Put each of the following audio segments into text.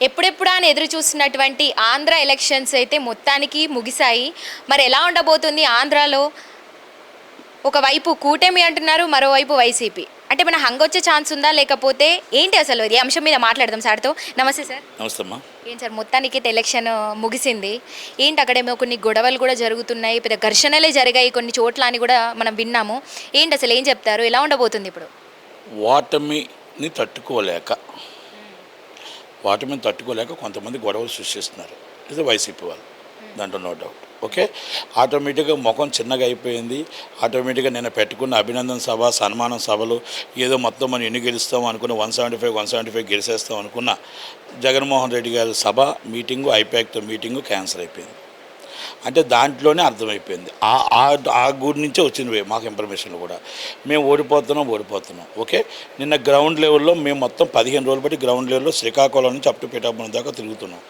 ఎప్పుడెప్పుడా అని ఎదురు చూస్తున్నటువంటి ఆంధ్ర ఎలక్షన్స్ అయితే మొత్తానికి ముగిశాయి. మరి ఎలా ఉండబోతుంది ఆంధ్రాలో? ఒకవైపు కూటమి అంటున్నారు, మరోవైపు వైసీపీ. అంటే మన హంగొచ్చే ఛాన్స్ ఉందా, లేకపోతే ఏంటి అసలు? ఈ అంశం మీద మాట్లాడదాం సార్తో. నమస్తే సార్. నమస్తే అమ్మా. ఏం సార్, మొత్తానికి అయితే ఎలక్షన్ ముగిసింది. ఏంటి అక్కడేమో కొన్ని గొడవలు కూడా జరుగుతున్నాయి, పెద్ద ఘర్షణలే జరిగాయి కొన్ని చోట్ల అని కూడా మనం విన్నాము. ఏంటి అసలు, ఏం చెప్తారు? ఎలా ఉండబోతుంది ఇప్పుడు? వాటమిని తట్టుకోలేక కొంతమంది గొడవలు సృష్టిస్తున్నారు. ఇది వైసీపీ వాళ్ళు, దాంట్లో నో డౌట్. ఓకే, ఆటోమేటిక్గా ముఖం చిన్నగా అయిపోయింది. ఆటోమేటిక్గా నేను పెట్టుకున్న అభినందన సభ, సన్మానం సభలు ఏదో మొత్తం మనం ఎన్ని గెలుస్తాం అనుకున్న 175 గెలిచేస్తాం అనుకున్న జగన్మోహన్ రెడ్డి గారి సభ మీటింగు, ఐపాక్తో మీటింగు క్యాన్సిల్ అయిపోయింది. అంటే దాంట్లోనే అర్థమైపోయింది. ఆ గురి నుంచే వచ్చినవి మాకు ఇన్ఫర్మేషన్లు కూడా. మేము ఓడిపోతున్నాం. ఓకే, నిన్న గ్రౌండ్ లెవెల్లో మేము మొత్తం 15 రోజులు బట్టి గ్రౌండ్ లెవెల్లో శ్రీకాకుళం నుంచి అప్ టు పిఠాపురం దాకా తిరుగుతున్నాం.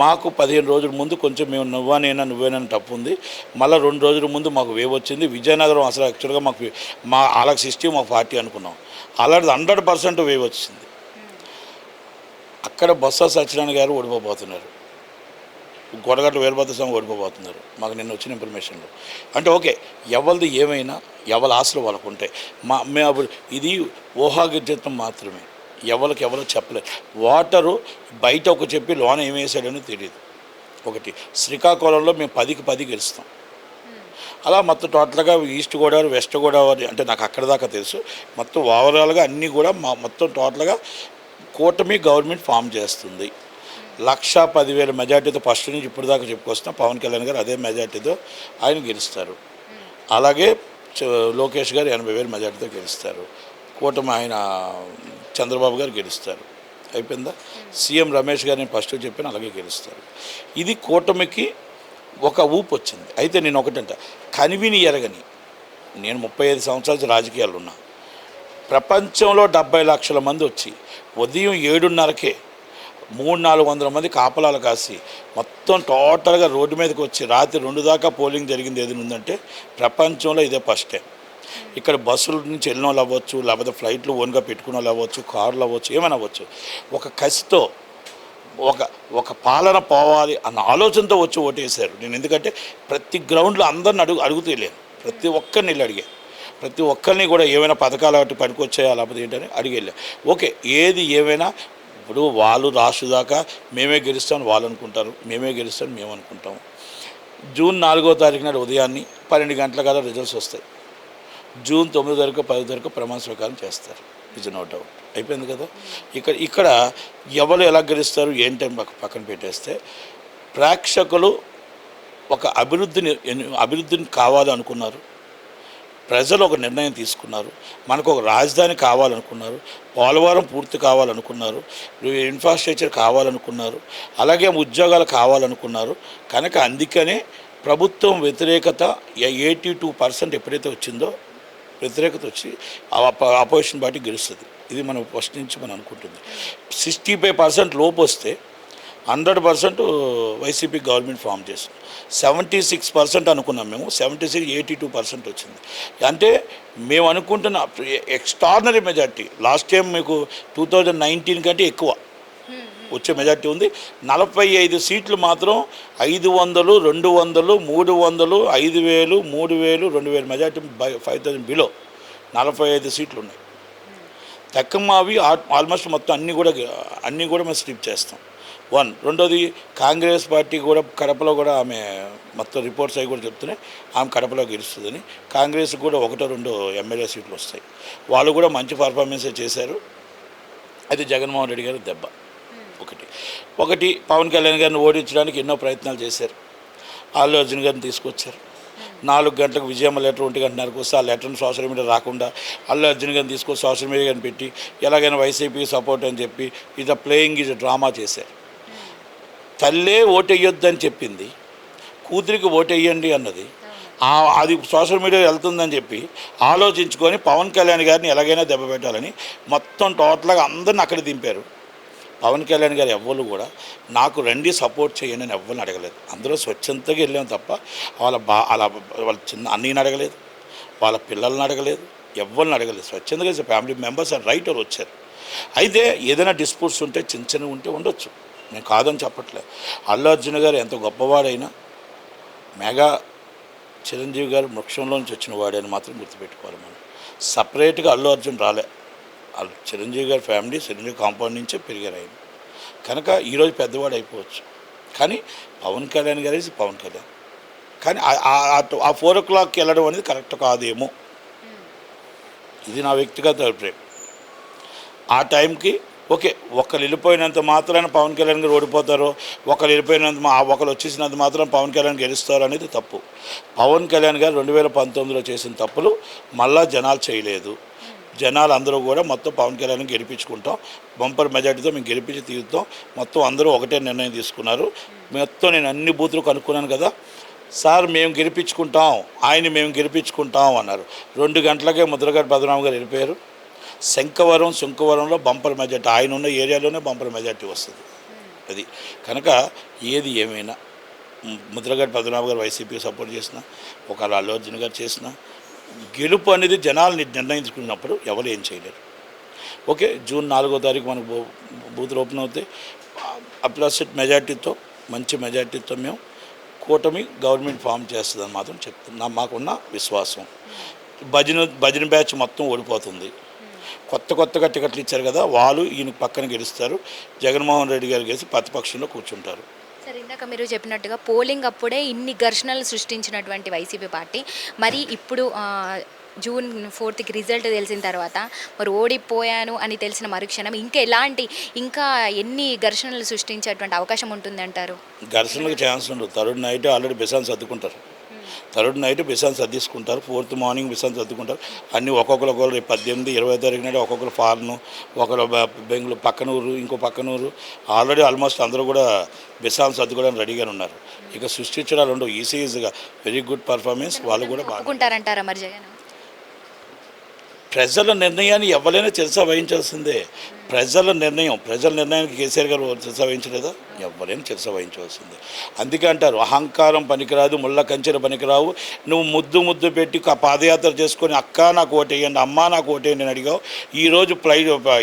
మాకు 15 రోజుల ముందు కొంచెం మేము నువ్వేనని తప్పు ఉంది. మళ్ళీ 2 రోజుల ముందు మాకు వేవ్ వచ్చింది. విజయనగరం అసలు యాక్చువల్గా మా వాళ్ళకి 60 మాకు 40 అనుకున్నాం. అలాంటి 100% వేవ్ వచ్చింది. అక్కడ బొత్స సత్యనారాయణ గారు ఓడిపోతున్నారు, గొడగట్ల వీరభద్ర స్వామి ఓడిపోతున్నారు మాకు నిన్న వచ్చిన ఇన్ఫర్మేషన్లో. అంటే ఓకే, ఎవరిది ఏమైనా ఎవరి ఆశలు వాళ్ళకు ఉంటాయి. మేము ఇది ఊహాగిర్జితం మాత్రమే, ఎవరో చెప్పలేదు. వాటరు బయట ఒక చెప్పి లోన ఏమేసాడని తెలియదు. ఒకటి శ్రీకాకుళంలో మేము 10కి 10 గెలుస్తాం. అలా మొత్తం టోటల్గా ఈస్ట్ గోదావరి, వెస్ట్ గోదావరి, అంటే నాకు అక్కడ దాకా తెలుసు. మొత్తం ఓవరాల్గా అన్నీ కూడా మొత్తం టోటల్గా కూటమి గవర్నమెంట్ ఫామ్ చేస్తుంది. 1,10,000 మెజార్టీతో ఫస్ట్ నుంచి ఇప్పుడు దాకా చెప్పుకొస్తున్నాం. పవన్ కళ్యాణ్ గారు అదే మెజార్టీతో ఆయన గెలుస్తారు. అలాగే లోకేష్ గారు 80,000 మెజార్టీతో గెలుస్తారు. కూటమి ఆయన చంద్రబాబు గారు గెలుస్తారు. అయిపోయిందా? సీఎం రమేష్ గారు నేను ఫస్ట్ చెప్పిన అలాగే గెలుస్తారు. ఇది కూటమికి ఒక ఊపు వచ్చింది. అయితే నేను ఒకటంట, కనివిని ఎరగని, నేను 35 సంవత్సరాలు రాజకీయాలు ఉన్నా. ప్రపంచంలో 70 లక్షల మంది వచ్చి ఉదయం 7:30కే 300-400 మంది కాపలాలు కాసి మొత్తం టోటల్గా రోడ్డు మీదకి వచ్చి రాత్రి 2 దాకా పోలింగ్ జరిగింది ఏదైనా ఉందంటే ప్రపంచంలో ఇదే ఫస్ట్ టైం. ఇక్కడ బస్సుల నుంచి వెళ్ళిన వాళ్ళు అవ్వచ్చు, లేకపోతే ఫ్లైట్లు ఓన్గా పెట్టుకున్న వాళ్ళు అవ్వచ్చు, కార్లు అవ్వచ్చు, ఏమైనా అవ్వచ్చు, ఒక కసితో ఒక పాలన పోవాలి అన్న ఆలోచనతో వచ్చి ఓటేశారు. నేను ఎందుకంటే ప్రతి గ్రౌండ్లో అందరిని అడుగుతూ వెళ్ళాను. ప్రతి ఒక్కరిని వెళ్ళి అడిగాను. ప్రతి ఒక్కరిని కూడా ఏమైనా పథకాలు అటు పనికొచ్చాయా లేకపోతే ఏంటని అడిగి వెళ్ళాను. ఓకే, ఏది ఏమైనా ఇప్పుడు వాళ్ళు రాష్ట్ర దాకా మేమే గెలుస్తామని వాళ్ళు అనుకుంటారు, మేమే గెలుస్తామని మేము అనుకుంటాము. జూన్ 4వ తారీఖు నాడు ఉదయాన్నే 12 గంటల కదా రిజల్ట్స్ వస్తాయి. జూన్ 9 వరకు 10 వరకు ప్రమాణ స్వీకారం చేస్తారు. ఇది నో డౌట్. అయిపోయింది కదా. ఇక్కడ ఎవరు ఎలా గెలుస్తారు ఏంటని పక్కన పెట్టేస్తే, ప్రేక్షకులు ఒక అభివృద్ధిని కావాలనుకున్నారు. ప్రజలు ఒక నిర్ణయం తీసుకున్నారు. మనకు ఒక రాజధాని కావాలనుకున్నారు, పోలవరం పూర్తి కావాలనుకున్నారు, ఇన్ఫ్రాస్ట్రక్చర్ కావాలనుకున్నారు, అలాగే ఉద్యోగాలు కావాలనుకున్నారు. కనుక అందుకనే ప్రభుత్వం వ్యతిరేకత 82% ఎప్పుడైతే వచ్చిందో వ్యతిరేకత వచ్చి అపోజిషన్ పార్టీ గెలుస్తుంది. ఇది మనం ఫస్ట్ నుంచి మనం అనుకుంటుంది. 65% లోపు వస్తే 100% వైసీపీ గవర్నమెంట్ ఫామ్ చేస్తుంది. 76% అనుకున్నాం మేము, 82% వచ్చింది. అంటే మేము అనుకుంటున్న ఎక్స్ట్రాడినరీ మెజార్టీ. లాస్ట్ టైం మీకు 2019 కంటే ఎక్కువ వచ్చే మెజార్టీ ఉంది. 45 సీట్లు మాత్రం 500, 200, 300, 5,000, 3,000, 2,000 మెజార్టీ 5,000 బిలో 45 సీట్లు ఉన్నాయి. తక్కువవి ఆల్మోస్ట్ మొత్తం అన్నీ కూడా మేము స్లిప్ చేస్తాం. రెండోది కాంగ్రెస్ పార్టీ కూడా కడపలో కూడా ఆమె మొత్తం రిపోర్ట్స్ అవి కూడా చెప్తున్నాయి ఆమె కడపలో గెలుస్తుందని. కాంగ్రెస్ కూడా 1-2 ఎమ్మెల్యే సీట్లు వస్తాయి. వాళ్ళు కూడా మంచి పర్ఫార్మెన్సే చేశారు. అది జగన్మోహన్ రెడ్డి గారు దెబ్బ. ఒకటి పవన్ కళ్యాణ్ గారిని ఓడించడానికి ఎన్నో ప్రయత్నాలు చేశారు. అల్లు అర్జున్ గారిని తీసుకొచ్చారు. 4 గంటలకు విజయమ్మ లెటర్ 1 గంటన్నరకు వస్తే ఆ లెటర్ని సోషల్ మీడియా రాకుండా అల్లు అర్జున్ గారిని తీసుకొచ్చి సోషల్ మీడియా గారిని పెట్టి ఎలాగైనా వైసీపీ సపోర్ట్ అని చెప్పి ఇది ప్లేయింగ్ ఇది డ్రామా చేశారు. తల్లే ఓటెయ్యొద్దని చెప్పింది, కూతురికి ఓటెయ్యండి అన్నది. అది సోషల్ మీడియా వెళ్తుందని చెప్పి ఆలోచించుకొని పవన్ కళ్యాణ్ గారిని ఎలాగైనా దెబ్బ పెట్టాలని మొత్తం టోటల్గా అందరిని అక్కడ దింపారు. పవన్ కళ్యాణ్ గారు ఎవ్వరు కూడా నాకు రండి సపోర్ట్ చేయండి అని ఎవ్వరిని అడగలేదు. అందరూ స్వచ్ఛందంగా వెళ్ళాం తప్ప వాళ్ళ చిన్న అన్నయ్యని అడగలేదు, వాళ్ళ పిల్లల్ని అడగలేదు, ఎవరిని అడగలేదు. స్వచ్ఛందంగా ఫ్యామిలీ మెంబర్స్ అండ్ రైటర్ వచ్చారు. అయితే ఏదైనా డిస్ప్యూట్స్ ఉంటే చిన్న చిన్నవి ఉంటే ఉండొచ్చు, నేను కాదని చెప్పట్లే. అల్లు అర్జున్ గారు ఎంత గొప్పవాడైనా మెగా చిరంజీవి గారు వృక్షంలోంచి వచ్చిన వాడని మాత్రం గుర్తుపెట్టుకోవాలి మనం. సపరేట్గా అల్లు అర్జున్ రాలే. చిరంజీవి గారి ఫ్యామిలీ చిరంజీవి కాంపౌండ్ నుంచే పెరిగారు ఆయన. కనుక ఈరోజు పెద్దవాడు అయిపోవచ్చు. కానీ పవన్ కళ్యాణ్ గారు ఇస్ పవన్ కళ్యాణ్. కానీ ఆ 4 o'clockకి వెళ్ళడం అనేది కరెక్ట్ కాదేమో, ఇది నా వ్యక్తిగత అభిప్రాయం. ఆ టైంకి ఓకే, ఒకరు వెళ్ళిపోయినంత మాత్రాన పవన్ కళ్యాణ్ గారు ఓడిపోతారో, ఒకరు ఒకరు వచ్చేసినంత మాత్రం పవన్ కళ్యాణ్ గెలుస్తారు అనేది తప్పు. పవన్ కళ్యాణ్ గారు 2019లో చేసిన తప్పులు మళ్ళా జనాలు చేయలేదు. జనాలు అందరూ కూడా మొత్తం పవన్ కళ్యాణ్ గెలిపించుకుంటాం, బంపర్ మెజార్టీతో మేము గెలిపించి తీరుతాం, మొత్తం అందరూ ఒకటే నిర్ణయం తీసుకున్నారు. మొత్తం నేను అన్ని బూతులు కనుక్కున్నాను కదా సార్, మేము గెలిపించుకుంటాం, మేము గెలిపించుకుంటాం అన్నారు. 2 గంటలకే ముద్రగడ పద్మనాభం గారు వెళ్ళిపోయారు. శంఖవరంలో బంపర్ మెజార్టీ, ఆయన ఉన్న ఏరియాలోనే బంపర్ మెజార్టీ వస్తుంది. అది కనుక ఏది ఏమైనా ముద్రగడ పద్మనాభం గారు వైసీపీకి సపోర్ట్ చేసినా, ఒకవేళ అల్లు అర్జున్ గారు చేసినా, గెలుపు అనేది జనాలు నిర్ణయించుకున్నప్పుడు ఎవరు ఏం చేయలేరు. ఓకే, జూన్ 4వ తారీఖు మనకు బూతులు ఓపెన్ అవుతాయి. అప్లాసెట్ మెజార్టీతో, మంచి మెజార్టీతో మేము కూటమి గవర్నమెంట్ ఫామ్ చేస్తుందని మాత్రం చెప్తున్నాం. మాకున్న విశ్వాసం. భజన బ్యాచ్ మొత్తం ఓడిపోతుంది. కొత్తగా టికెట్లు ఇచ్చారు కదా, వాళ్ళు ఈయన పక్కన గెలుస్తారు. జగన్మోహన్ రెడ్డి గారు గెలిచి ప్రతిపక్షంలో కూర్చుంటారు. సార్, ఇందాక మీరు చెప్పినట్టుగా పోలింగ్ అప్పుడే ఇన్ని ఘర్షణలు సృష్టించినటువంటి వైసీపీ పార్టీ మరి ఇప్పుడు జూన్ 4కి రిజల్ట్ తెలిసిన తర్వాత మరి ఓడిపోయాను అని తెలిసిన మరుక్షణం ఇంకా ఎన్ని ఘర్షణలు సృష్టించేటువంటి అవకాశం ఉంటుందంటారు? ఘర్షణలకు ఛాన్స్ ఉండదు. థర్డ్ నైట్ ఆల్రెడీ బిసాన్ సర్దుకుంటారు. 4th మార్నింగ్ బిసాన్ సర్దుకుంటారు. అన్నీ ఒక్కొక్కరు 18, 20 తారీఖు నాడు ఒక్కొక్కరు ఫారెన్, ఒకరు బెంగళూరు పక్కనూరు, ఇంకో పక్కనూరు, ఆల్రెడీ ఆల్మోస్ట్ అందరూ కూడా బిసాన్ సర్దుకోవడానికి రెడీగానే ఉన్నారు. ఇక సృష్టించడాలు ఉండవు. ఈసీగా వెరీ గుడ్ పర్ఫార్మెన్స్. వాళ్ళు కూడా బాగుంటారంటారా మరి జగన్? ప్రజల నిర్ణయాన్ని ఎవరైనా చిరస వహించాల్సిందే. ప్రజల నిర్ణయానికి కేసీఆర్ గారు చిరస వహించలేదా? ఎవరైనా చిరస వహించవలసిందే. అందుకే అంటారు, అహంకారం పనికిరాదు, ముళ్ళ కంచెర పనికిరావు. నువ్వు ముద్దు పెట్టి పాదయాత్ర చేసుకొని అక్క నాకు ఓటేయండి, అమ్మ నాకు ఓటేయండి అని అడిగావు. ఈరోజు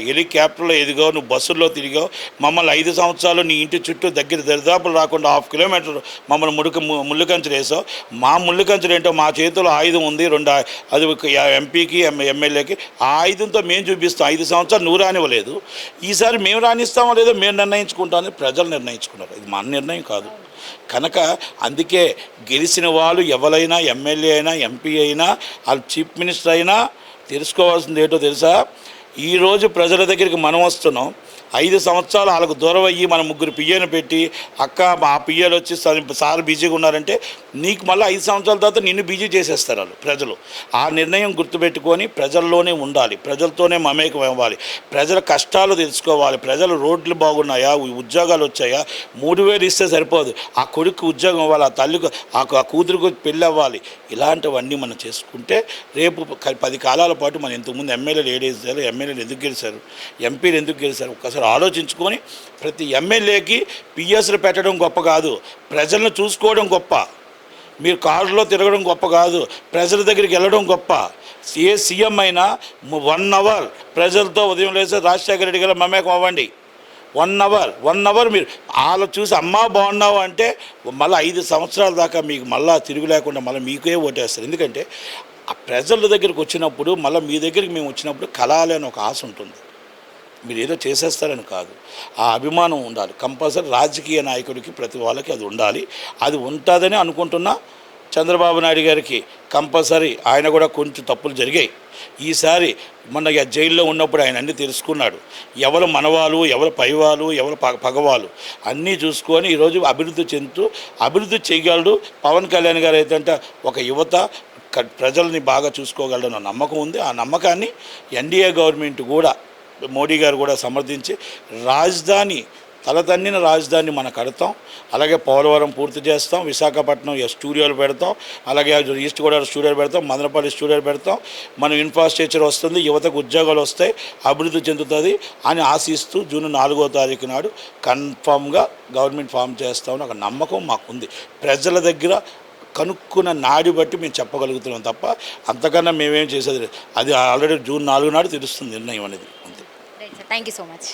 హెలికాప్టర్లో ఎదిగావు, నువ్వు బస్సుల్లో తిరిగావు. మమ్మల్ని 5 సంవత్సరాలు నీ ఇంటి చుట్టూ దరిదాపులు రాకుండా 1/2 కిలోమీటర్ మమ్మల్ని ముళ్ళు కంచెలు వేసావు. మా ముళ్ళు కంచెలు ఏంటో, మా చేతిలో ఆయుధం ఉంది, అది ఎంపీకి ఎమ్మెల్యేకి. ఆ ఆయుధంతో మేము చూపిస్తాం. 5 సంవత్సరాలు నువ్వు రానివ్వలేదు. ఈసారి మేము రాణిస్తామో లేదో మేము నిర్ణయించుకుంటామని ప్రజలు నిర్ణయించుకున్నారు. ఇది మన నిర్ణయం కాదు. కనుక అందుకే గెలిచిన వాళ్ళు ఎవరైనా, ఎమ్మెల్యే అయినా, ఎంపీ అయినా, వాళ్ళు చీఫ్ మినిస్టర్ అయినా తెలుసుకోవాల్సింది ఏంటో తెలుసా? ఈరోజు ప్రజల దగ్గరికి మనం వస్తున్నాం. 5 సంవత్సరాలు వాళ్ళకు దూరం అయ్యి మన 3 పియ్యను పెట్టి అక్క మా పియ్యలు వచ్చి సార్ బిజీగా ఉన్నారంటే నీకు మళ్ళీ 5 సంవత్సరాల తర్వాత నిన్ను బిజీ చేసేస్తారు వాళ్ళు ప్రజలు. ఆ నిర్ణయం గుర్తుపెట్టుకొని ప్రజల్లోనే ఉండాలి, ప్రజలతోనే మమేకం అవ్వాలి, ప్రజల కష్టాలు తెలుసుకోవాలి. ప్రజలు రోడ్లు బాగున్నాయా, ఉద్యోగాలు వచ్చాయా, 3,000 ఇస్తే సరిపోదు, ఆ కొడుకు ఉద్యోగం ఇవ్వాలి, ఆ తల్లికి ఆ కూతురుకు పెళ్ళి అవ్వాలి. ఇలాంటివన్నీ మనం చేసుకుంటే రేపు 10 కాలాల పాటు మనం ఇంతకుముందు ఎమ్మెల్యేలు ఏడేసారు, ఎమ్మెల్యేలు ఎందుకు గెలిచారు, ఎంపీలు ఎందుకు గెలిచారు ఒకసారి ఆలోచించుకొని ప్రతి ఎమ్మెల్యేకి పిఎస్లు పెట్టడం గొప్ప కాదు, ప్రజలను చూసుకోవడం గొప్ప. మీరు కారులో తిరగడం గొప్ప కాదు, ప్రజల దగ్గరికి వెళ్ళడం గొప్ప. ఏ సీఎం అయినా 1 అవర్ ప్రజలతో ఉదయం లేస్తే రాజశేఖర రెడ్డి గారు మమేకం అవ్వండి. 1 అవర్ మీరు వాళ్ళు చూసి అమ్మా బాగున్నావు అంటే మళ్ళీ 5 సంవత్సరాల దాకా మీకు మళ్ళీ తిరుగు లేకుండా మళ్ళీ మీకే ఓటేస్తారు. ఎందుకంటే ఆ ప్రజల దగ్గరికి వచ్చినప్పుడు మళ్ళీ మీ దగ్గరికి మేము వచ్చినప్పుడు కలాలి అని ఒక ఆశ ఉంటుంది. మీరు ఏదో చేసేస్తారని కాదు, ఆ అభిమానం ఉండాలి. కంపల్సరీ రాజకీయ నాయకుడికి ప్రతి వాళ్ళకి అది ఉండాలి. అది ఉంటుందని అనుకుంటున్నా. చంద్రబాబు నాయుడు గారికి కంపల్సరీ, ఆయన కూడా కొంచెం తప్పులు జరిగాయి ఈసారి. మొన్న జైల్లో ఉన్నప్పుడు ఆయన అన్నీ తెలుసుకున్నాడు. ఎవరు మనవాళ్ళు, ఎవరు పైవాళ్ళు, ఎవరు పగవాళ్ళు అన్నీ చూసుకొని ఈరోజు అభివృద్ధి చేయగలడు. పవన్ కళ్యాణ్ గారు అయితే ఒక యువత ప్రజల్ని బాగా చూసుకోగలడన్న నమ్మకం ఉంది. ఆ నమ్మకాన్ని ఎన్డీఏ గవర్నమెంట్ కూడా, మోడీ గారు కూడా సమర్థించి తలతన్నిన రాజధాని మనం కడతాం. అలాగే పోలవరం పూర్తి చేస్తాం, విశాఖపట్నం స్టూడియోలు పెడతాం, అలాగే ఈస్ట్ గోదావరి స్టూడియోలు పెడతాం, మదనపల్లి స్టూడియోలు పెడతాం. మనం ఇన్ఫ్రాస్ట్రక్చర్ వస్తుంది, యువతకు ఉద్యోగాలు వస్తాయి, అభివృద్ధి చెందుతుంది అని ఆశిస్తూ జూన్ 4వ తారీఖు నాడు కన్ఫామ్గా గవర్నమెంట్ ఫామ్ చేస్తామని ఒక నమ్మకం మాకుంది. ప్రజల దగ్గర కనుక్కున్న నాడి బట్టి మేము చెప్పగలుగుతున్నాం తప్ప అంతకన్నా మేమేం చేసేది లేదు. అది ఆల్రెడీ జూన్ 4 నాడు తెలుస్తుంది నిర్ణయం అనేది. అంతే. Thank you so much.